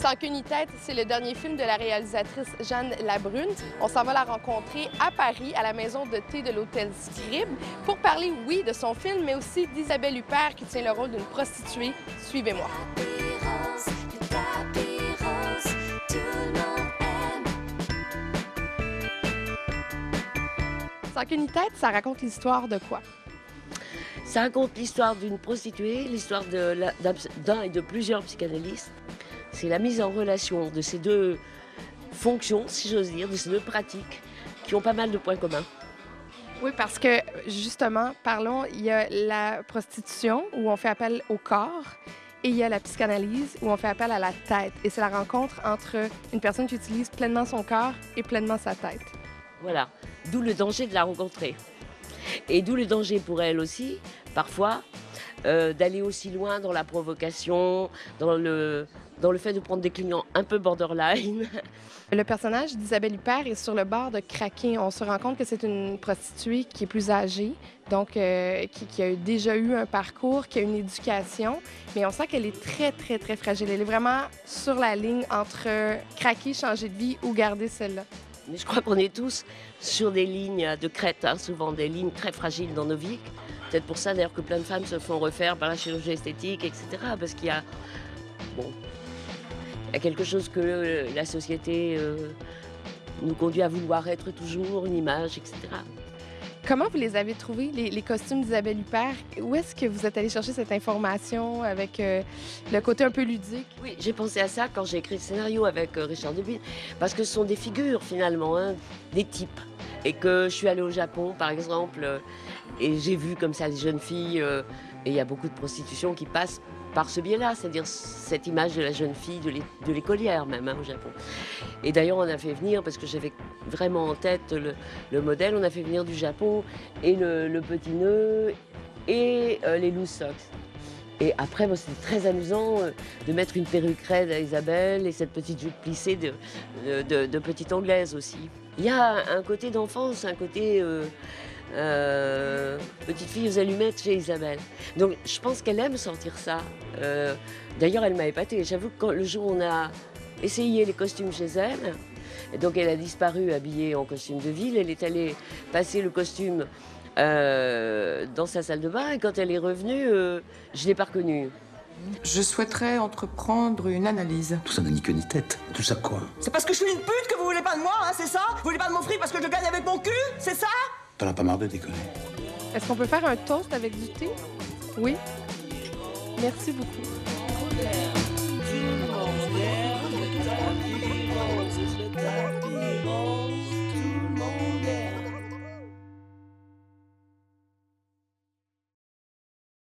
Sans queue ni tête, c'est le dernier film de la réalisatrice Jeanne Labrune. On s'en va la rencontrer à Paris, à la maison de thé de l'hôtel Scribe, pour parler, oui, de son film, mais aussi d'Isabelle Huppert qui tient le rôle d'une prostituée. Suivez-moi. Sans queue ni tête, ça raconte l'histoire de quoi? Ça raconte l'histoire d'une prostituée, l'histoire d'un et de plusieurs psychanalystes. C'est la mise en relation de ces deux fonctions, si j'ose dire, de ces deux pratiques, qui ont pas mal de points communs. Oui, parce que, justement, parlons, il y a la prostitution, où on fait appel au corps, et il y a la psychanalyse, où on fait appel à la tête. Et c'est la rencontre entre une personne qui utilise pleinement son corps et pleinement sa tête. Voilà, d'où le danger de la rencontrer. Et d'où le danger pour elle aussi, parfois, d'aller aussi loin dans la provocation, dans le fait de prendre des clients un peu borderline. Le personnage d'Isabelle Huppert est sur le bord de craquer. On se rend compte que c'est une prostituée qui est plus âgée, donc qui a déjà eu un parcours, qui a une éducation, mais on sent qu'elle est très, très, très fragile. Elle est vraiment sur la ligne entre craquer, changer de vie ou garder celle-là. Mais je crois qu'on est tous sur des lignes de crête, hein, souvent des lignes très fragiles dans nos vies. Peut-être pour ça d'ailleurs que plein de femmes se font refaire par la chirurgie esthétique, etc. Parce qu'il y a, il y a quelque chose que la société nous conduit à vouloir être toujours, une image, etc. Comment vous les avez trouvés, les costumes d'Isabelle Huppert? Où est-ce que vous êtes allé chercher cette information avec le côté un peu ludique? Oui, j'ai pensé à ça quand j'ai écrit le scénario avec Richard Debine, parce que ce sont des figures finalement, hein, des types. Et que je suis allée au Japon, par exemple, et j'ai vu comme ça les jeunes filles, et il y a beaucoup de prostitution qui passent par ce biais-là, c'est-à-dire cette image de la jeune fille, de l'écolière même, hein, au Japon. Et d'ailleurs, on a fait venir, parce que j'avais vraiment en tête le modèle, on a fait venir du Japon et le petit nœud et les loose socks. Et après, bon, c'était très amusant de mettre une perruque raide à Isabelle et cette petite jupe plissée de petite anglaise aussi. Il y a un côté d'enfance, un côté petite fille aux allumettes chez Isabelle. Donc je pense qu'elle aime sentir ça. D'ailleurs, elle m'a épatée. J'avoue que le jour où on a essayé les costumes chez elle, et donc elle a disparu habillée en costume de ville, elle est allée passer le costume dans sa salle de bain et quand elle est revenue, je ne l'ai pas reconnue. Je souhaiterais entreprendre une analyse. Tout ça n'a ni queue ni tête. Tout ça quoi? C'est parce que je suis une pute que vous voulez pas de moi, hein, c'est ça? Vous voulez pas de mon fric parce que je gagne avec mon cul, c'est ça? T'en as pas marre de déconner? Est-ce qu'on peut faire un toast avec du thé? Oui? Merci beaucoup.